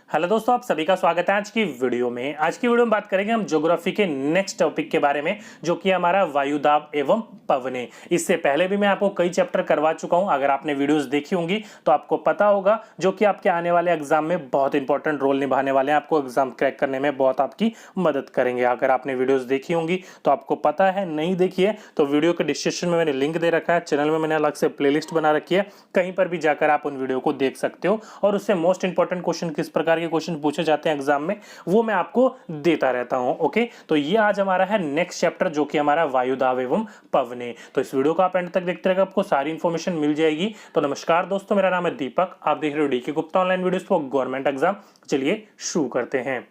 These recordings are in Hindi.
हेलो दोस्तों, आप सभी का स्वागत है आज की वीडियो में। आज की वीडियो में बात करेंगे हम ज्योग्राफी के नेक्स्ट टॉपिक के बारे में, जो कि हमारा वायुदाब एवं पवने। इससे पहले भी मैं आपको कई चैप्टर करवा चुका हूं। अगर आपने वीडियोस देखी होंगी तो आपको पता होगा, जो कि आपके आने वाले एग्जाम में बहुत इंपॉर्टेंट रोल निभाने वाले हैं। आपको एग्जाम क्रैक करने में बहुत आपकी मदद करेंगे। अगर आपने वीडियोज देखी होंगी तो आपको पता है, नहीं देखी है तो वीडियो के डिस्क्रिप्शन में मैंने लिंक दे रखा है। चैनल में मैंने अलग से प्लेलिस्ट बना रखी है, कहीं पर भी जाकर आप उन वीडियो को देख सकते हो। और उससे मोस्ट इंपॉर्टेंट क्वेश्चन, किस प्रकार के क्वेश्चन पूछे जाते हैं एग्जाम में, वो मैं आपको देता रहता हूं। ओके, तो ये आज हमारा है नेक्स्ट चैप्टर, जो कि हमारा वायुदाब एवं पवने। तो इस वीडियो को आप एंड तक देखते रहेगा, आपको सारी इंफॉर्मेशन मिल जाएगी। तो नमस्कार दोस्तों, मेरा नाम है दीपक, आप देख रहे हो DK Gupta online videos for government exam. चलिए शुरू करते हैं।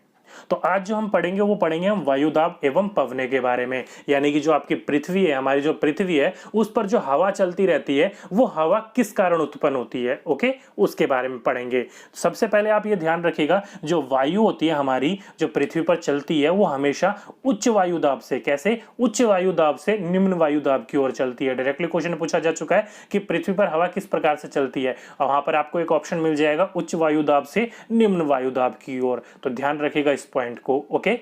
तो आज जो हम पढ़ेंगे वो पढ़ेंगे हम वायुदाब एवं पवने के बारे में। यानी कि जो आपकी पृथ्वी है, हमारी जो पृथ्वी है, उस पर जो हवा चलती रहती है, वो हवा किस कारण उत्पन्न होती है। ओके, उसके बारे में पढ़ेंगे। सबसे पहले आप ये ध्यान रखिएगा, जो वायु होती है हमारी, जो पृथ्वी पर चलती है, वो हमेशा उच्च वायुदाब से, कैसे उच्च वायुदाब से निम्न वायुदाब की ओर चलती है। डायरेक्टली क्वेश्चन पूछा जा चुका है कि पृथ्वी पर हवा किस प्रकार से चलती है, और वहां पर आपको एक ऑप्शन मिल जाएगा उच्च वायुदाब से निम्न वायुदाब की ओर। तो ध्यान रखिएगा इस पॉइंट को। ओके,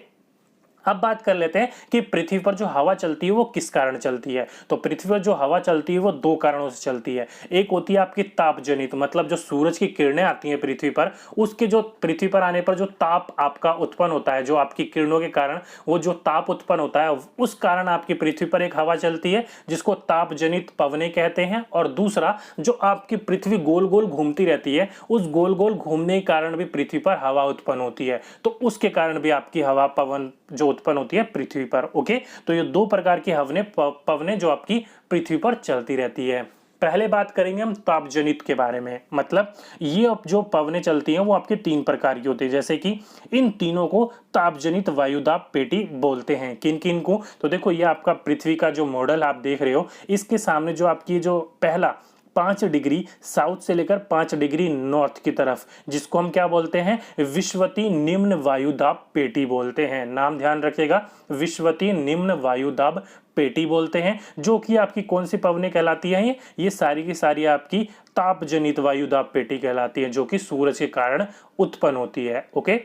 अब बात कर लेते हैं कि पृथ्वी पर जो हवा चलती है वो किस कारण चलती है। तो पृथ्वी पर जो हवा चलती है वो दो कारणों से चलती है। एक होती है आपकी ताप जनित, मतलब जो सूरज की किरणें आती हैं पृथ्वी पर, उसके जो पृथ्वी पर आने पर जो ताप आपका उत्पन्न होता है, जो आपकी किरणों के कारण वो जो ताप उत्पन्न होता है, उस कारण आपकी पृथ्वी पर एक हवा चलती है, जिसको ताप जनित पवने कहते हैं। और दूसरा, जो आपकी पृथ्वी गोल गोल घूमती रहती है, उस गोल गोल घूमने के कारण भी पृथ्वी पर हवा उत्पन्न होती है, तो उसके कारण भी आपकी हवा पवन जो उत्पन्न होती है पृथ्वी पर। ओके, तो ये दो प्रकार की पवने जो आपकी पृथ्वी पर चलती रहती है। पहले बात करेंगे हम तापजनित के बारे में। मतलब ये अब जो पवने चलती हैं वो आपके तीन प्रकार की होती है, जैसे कि इन तीनों को तापजनित वायुदाब पेटी बोलते हैं। किन किन को? तो देखो, ये आपका पृथ्वी का जो मॉडल आप देख रहे हो, इसके सामने जो आपकी जो पहला 5 डिग्री साउथ से लेकर 5 डिग्री नॉर्थ की तरफ, जिसको हम क्या बोलते हैं, विश्वती निम्न वायुदाब पेटी बोलते हैं। नाम ध्यान रखिएगा, विश्वती निम्न वायुदाब पेटी बोलते हैं। जो कि आपकी कौन सी पवने कहलाती है? ये सारी की सारी आपकी तापजनित वायुदाब पेटी कहलाती है, जो कि सूरज के कारण उत्पन्न होती है। ओके,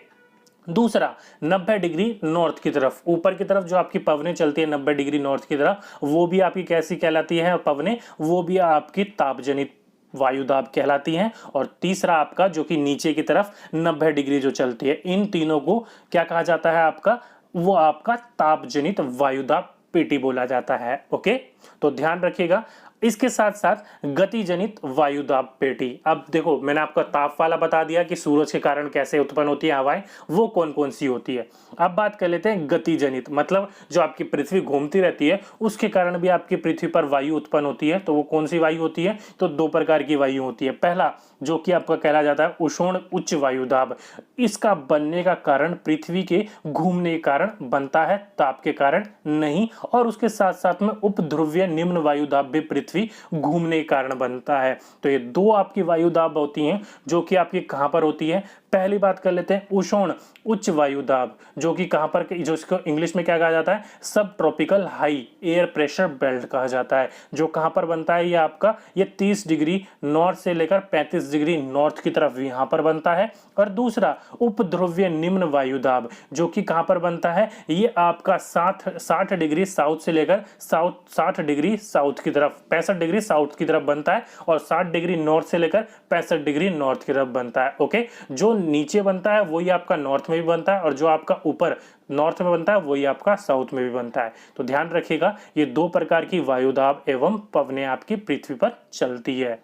दूसरा 90 डिग्री नॉर्थ की तरफ, ऊपर की तरफ जो आपकी पवनें चलती है 90 डिग्री नॉर्थ की तरफ, वो भी आपकी कैसी कहलाती है पवनें? वो भी आपकी तापजनित वायुदाब कहलाती हैं। और तीसरा आपका जो कि नीचे की तरफ 90 डिग्री जो चलती है, इन तीनों को क्या कहा जाता है आपका? वो आपका तापजनित वायुदाब पेटी बोला जाता है। ओके, तो ध्यान रखिएगा। इसके साथ साथ गतिजनित वायुदाब पेटी। अब देखो, मैंने आपको ताप वाला बता दिया कि सूरज के कारण कैसे उत्पन्न होती है हवाएं, वो कौन कौन सी होती है। अब बात कर लेते हैं गतिजनित, मतलब जो आपकी पृथ्वी घूमती रहती है उसके कारण भी आपकी पृथ्वी पर वायु उत्पन्न होती है। तो वो कौन सी वायु होती है? तो दो प्रकार की वायु होती है। पहला जो कि आपका कहला जाता है उष्ण उच्च वायुदाब। इसका बनने का कारण पृथ्वी के घूमने के कारण बनता है, ताप के कारण नहीं। और उसके साथ साथ में उपध्रुवीय निम्न वायुदाब भी पृथ्वी घूमने के कारण बनता है। तो ये दो आपकी वायुदाब होती हैं, जो कि आपकी कहां पर होती है। पहली बात कर लेते हैं उष्ण उच्च वायुदाब, जो कि कहां पर, जो इसको इंग्लिश में क्या कहा जाता है, सब tropical high air pressure belt कहा जाता है। जो कहां पर बनता है? ये आपका ये 30 डिग्री नॉर्थ से लेकर 35 डिग्री नॉर्थ की तरफ यहां पर बनता है। और दूसरा उपध्रुवीय निम्न वायुदाब, जो कि कहां पर बनता है? ये आपका 60 डिग्री साउथ से लेकर 60 डिग्री साउथ की तरफ, 65 डिग्री साउथ की तरफ बनता है, और 60 डिग्री नॉर्थ से लेकर 65 डिग्री नॉर्थ की तरफ बनता है। ओके, जो नीचे बनता है वही आपका नॉर्थ में भी बनता है, और जो आपका ऊपर नॉर्थ में बनता है वही आपका साउथ में भी बनता है। तो ध्यान रखिएगा, ये दो प्रकार की वायुदाब एवं पवनें आपकी पृथ्वी पर चलती है।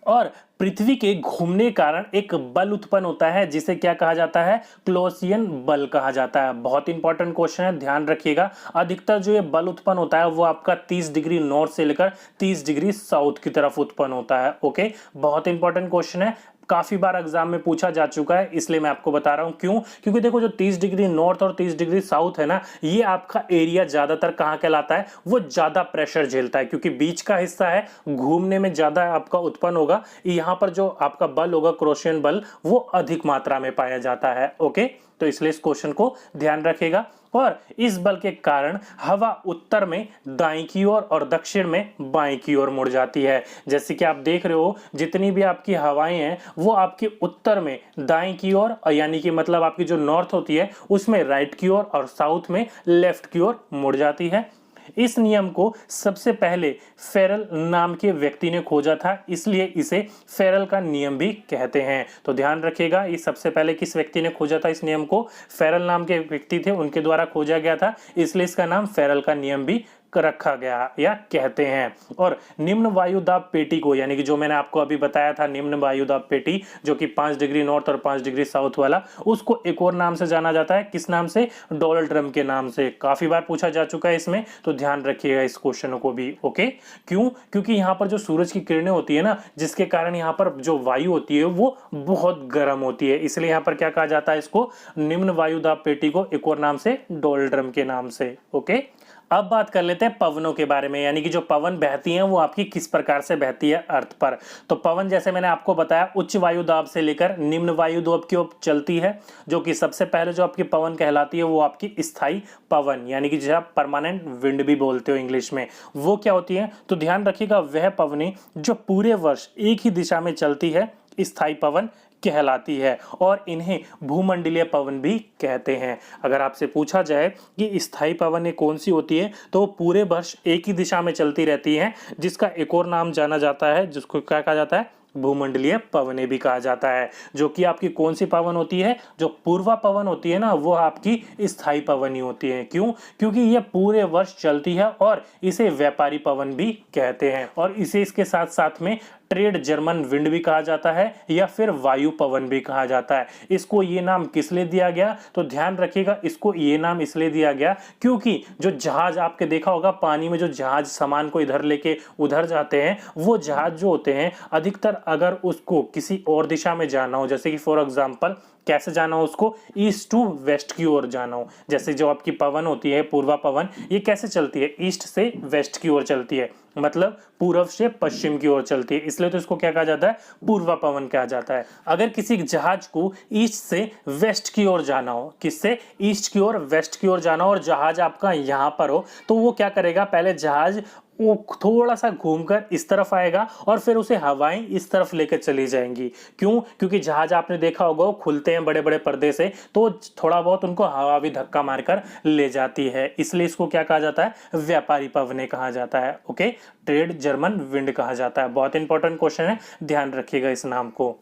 और पृथ्वी के घूमने के कारण एक बल उत्पन्न होता है, जिसे क्या कहा जाता है? क्लोसियन बल कहा जाता है। बहुत इंपॉर्टेंट क्वेश्चन है, ध्यान रखिएगा। अधिकतर जो ये बल उत्पन्न होता है वो आपका 30 डिग्री नॉर्थ से लेकर 30 डिग्री साउथ की तरफ उत्पन्न होता है। ओके, बहुत इंपॉर्टेंट क्वेश्चन है, काफी बार एग्जाम में पूछा जा चुका है, इसलिए मैं आपको बता रहा हूं। क्यों? क्योंकि देखो, जो 30 डिग्री नॉर्थ और 30 डिग्री साउथ है ना, ये आपका एरिया ज्यादातर कहां कहलाता है? वो ज्यादा प्रेशर झेलता है, क्योंकि बीच का हिस्सा है, घूमने में ज्यादा आपका उत्पन्न होगा। यहां पर जो आपका बल होगा, क्रोशियन बल, वो अधिक मात्रा में पाया जाता है। ओके, तो इसलिए इस क्वेश्चन को ध्यान रखिएगा। और इस बल के कारण हवा उत्तर में दाईं की ओर और दक्षिण में बाएं की ओर मुड़ जाती है। जैसे कि आप देख रहे हो जितनी भी आपकी हवाएं हैं वो आपके उत्तर में दाईं की ओर, यानी कि मतलब आपकी जो नॉर्थ होती है उसमें राइट की ओर और साउथ में लेफ्ट की ओर मुड़ जाती है। इस नियम को सबसे पहले फेरल नाम के व्यक्ति ने खोजा था, इसलिए इसे फेरल का नियम भी कहते हैं। तो ध्यान रखिएगा, ये सबसे पहले किस व्यक्ति ने खोजा था इस नियम को? फेरल नाम के व्यक्ति थे, उनके द्वारा खोजा गया था, इसलिए इसका नाम फेरल का नियम भी रखा गया या कहते हैं। और निम्न वायु दाब पेटी को, यानी कि जो मैंने आपको अभी बताया था निम्न वायु दाब पेटी, जो कि 5 डिग्री नॉर्थ और 5 डिग्री साउथ वाला, उसको एक और नाम से जाना जाता है। किस नाम से? डोनाल्ड ड्रम के नाम से। काफी बार पूछा जा चुका है इसमें, तो ध्यान रखिएगा इस क्वेश्चन को भी। ओके, क्यों? क्योंकि यहाँ पर जो सूरज की किरणें होती है ना, जिसके कारण यहाँ पर जो वायु होती है वो बहुत गर्म होती है, इसलिए यहाँ पर क्या कहा जाता है इसको? निम्न वायु दाब पेटी को एक और नाम से डोनाल्ड ड्रम के नाम से। ओके, अब बात कर लेते हैं पवनों के बारे में, यानी कि जो पवन बहती हैं वो आपकी किस प्रकार से बहती है अर्थ पर। तो पवन, जैसे मैंने आपको बताया, उच्च वायु दाब से लेकर निम्न वायु दाब की ओर चलती है, जो कि सबसे पहले जो आपकी पवन कहलाती है वो आपकी स्थायी पवन, यानी कि जिसे आप परमानेंट विंड भी बोलते हो इंग्लिश में, वो क्या होती है? तो ध्यान रखिएगा, वह पवनें जो पूरे वर्ष एक ही दिशा में चलती है स्थायी पवन कहलाती है, और इन्हें भूमंडलीय पवन भी कहते हैं। अगर आपसे पूछा जाए कि स्थायी पवन कौन सी होती है, तो पूरे वर्ष एक ही दिशा में चलती रहती है, जिसका एक और नाम जाना जाता है, जिसको क्या कहा जाता है? भूमंडलीय पवनें भी कहा जाता है। जो कि आपकी कौन सी पवन होती है? जो पूर्वा पवन होती है ना, वो आपकी स्थायी पवन ही होती है। क्यों? क्योंकि ये पूरे वर्ष चलती है और इसे व्यापारी पवन भी कहते हैं, और इसे इसके साथ साथ में ट्रेड जर्मन विंड भी कहा जाता है या फिर वायु पवन भी कहा जाता है। इसको ये नाम किस लिए दिया गया? तो ध्यान रखिएगा, इसको ये नाम इसलिए दिया गया क्योंकि जो जहाज आपके देखा होगा पानी में, जो जहाज सामान को इधर लेके उधर जाते हैं, वो जहाज जो होते हैं अधिकतर अगर उसको किसी और दिशा में जाना हो, जैसे कि फॉर एग्जांपल कैसे जाना हो उसको? ईस्ट टू वेस्ट की ओर जाना हो। जैसे जो आपकी पवन होती है पूर्वा पवन, ये कैसे चलती है? ईस्ट से वेस्ट की ओर चलती है, मतलब पूर्व से पश्चिम की ओर चलती है, इसलिए तो इसको क्या कहा जाता है? पूर्वा पवन कहा जाता है। अगर किसी जहाज को ईस्ट से वेस्ट की ओर जाना हो, किससे? ईस्ट की ओर वेस्ट की ओर जाना हो, और जहाज आपका यहाँ पर हो, तो वो क्या करेगा? पहले जहाज वो थोड़ा सा घूमकर इस तरफ आएगा और फिर उसे हवाएं इस तरफ लेकर चली जाएंगी। क्यों? क्योंकि जहाज आपने देखा होगा वो खुलते हैं बड़े बड़े पर्दे से, तो थोड़ा बहुत उनको हवा भी धक्का मारकर ले जाती है, इसलिए इसको क्या कहा जाता है? व्यापारी पवनें कहा जाता है। ओके, ट्रेड जर्मन विंड कहा जाता है। बहुत इंपॉर्टेंट क्वेश्चन है, ध्यान रखिएगा इस नाम को।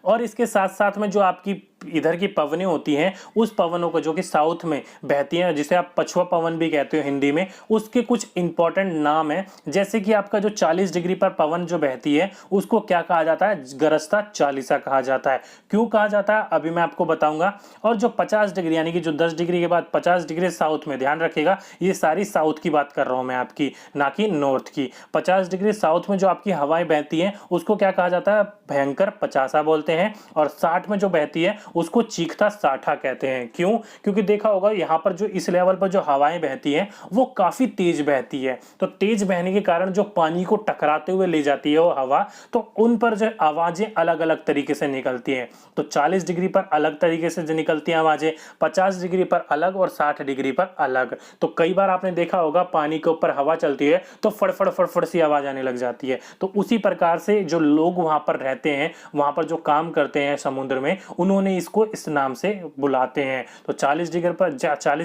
और इसके साथ साथ में जो आपकी इधर की पवनें होती हैं, उस पवनों को जो कि साउथ में बहती हैं, जिसे आप पछुआ पवन भी कहते हो हिंदी में, उसके कुछ इंपॉर्टेंट नाम है। जैसे कि आपका जो 40 डिग्री पर पवन जो बहती है उसको क्या कहा जाता है? गरजता चालीसा कहा जाता है। क्यों कहा जाता है अभी मैं आपको बताऊंगा। और जो 50 डिग्री, यानी कि जो 10 डिग्री के बाद 50 डिग्री साउथ में, ध्यान रखिएगा ये सारी साउथ की बात कर रहा हूं मैं आपकी, ना कि नॉर्थ की। 50 डिग्री साउथ में जो आपकी हवाएं बहती हैं उसको क्या कहा जाता है? भयंकर पचासा बोलते हैं। और 60 में जो बहती है उसको चीखता साठा कहते हैं। क्यों? क्योंकि देखा होगा यहाँ पर जो इस लेवल पर जो हवाएं बहती हैं वो काफी तेज बहती है, तो तेज बहने के कारण जो पानी को टकराते हुए ले जाती है वो हवा, तो उन पर जो आवाजें अलग अलग तरीके से निकलती हैं। तो 40 डिग्री पर अलग तरीके से जो निकलती हैं आवाजें, 50 डिग्री पर अलग और 60 डिग्री पर अलग। तो कई बार आपने देखा होगा पानी के ऊपर हवा चलती है तो फड़फड़ फड़फड़ सी आवाज आने लग जाती है। तो उसी प्रकार से जो लोग वहां पर रहते हैं, वहां पर जो काम करते हैं समुद्र में, उन्होंने इसको इस नाम से बुलाते हैं। तो 40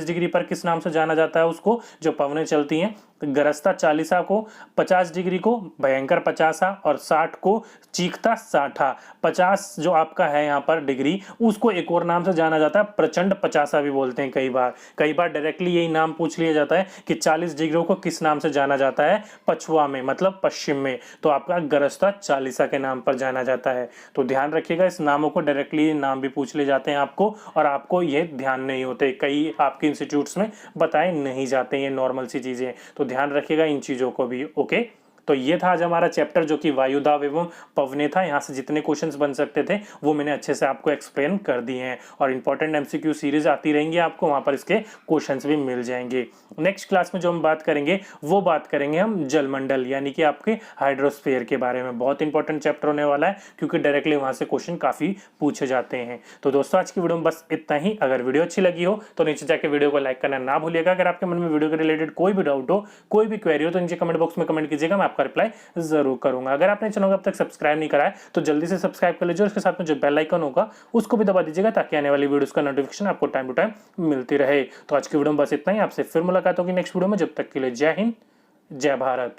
डिग्री पर किस नाम से जाना जाता है उसको, जो पवनें चलती हैं? गरजता चालीसा को, 50 डिग्री को भयंकर पचासा, और 60 को चीखता साठा। 50 जो आपका है यहाँ पर डिग्री, उसको एक और नाम से जाना जाता है प्रचंड पचासा भी बोलते हैं। कई बार डायरेक्टली यही नाम पूछ लिया जाता है कि 40 डिग्री को किस नाम से जाना जाता है? पछुआ में, मतलब पश्चिम में, तो आपका गरजता चालीसा के नाम पर जाना जाता है। तो ध्यान रखिएगा इस नामों को डायरेक्टली नाम भी पूछ ले जाते हैं आपको, और आपको ये ध्यान नहीं होते, कई आपके इंस्टीट्यूट्स में बताए नहीं जाते ये नॉर्मल सी चीजें, तो ध्यान रखिएगा इन चीजों को भी। ओके, तो ये था आज हमारा चैप्टर जो कि वायुदाब एवं पवने था। यहाँ से जितने क्वेश्चंस बन सकते थे वो मैंने अच्छे से आपको एक्सप्लेन कर दिए हैं और इंपॉर्टेंट एमसीक्यू सीरीज आती रहेंगी आपको, वहां पर इसके क्वेश्चंस भी मिल जाएंगे। नेक्स्ट क्लास में जो हम बात करेंगे वो बात करेंगे हम जलमंडल यानी कि आपके हाइड्रोस्फीयर के बारे में। बहुत इंपॉर्टेंट चैप्टर होने वाला है क्योंकि डायरेक्टली वहां से क्वेश्चन काफी पूछे जाते हैं। तो दोस्तों आज की वीडियो में बस इतना ही। अगर वीडियो अच्छी लगी हो तो नीचे जाकर वीडियो को लाइक करना ना भूलिएगा। अगर आपके मन में वीडियो के रिलेटेड कोई भी डाउट हो, कोई भी क्वेरी हो तो नीचे कमेंट बॉक्स में कमेंट कीजिएगा, मैं आपका रिप्लाई जरूर करूंगा। अगर आपने चैनल को अब तक सब्सक्राइब नहीं करा है तो जल्दी से सब्सक्राइब कर लीजिए, उसके साथ में जो बेल आइकन होगा उसको भी दबा दीजिएगा ताकि आने वाली वीडियोस का नोटिफिकेशन आपको टाइम टू टाइम मिलती रहे। तो आज की वीडियो में बस इतना ही, आपसे फिर मुलाकात होगी नेक्स्ट वीडियो में। जब तक के लिए जय हिंद, जय भारत।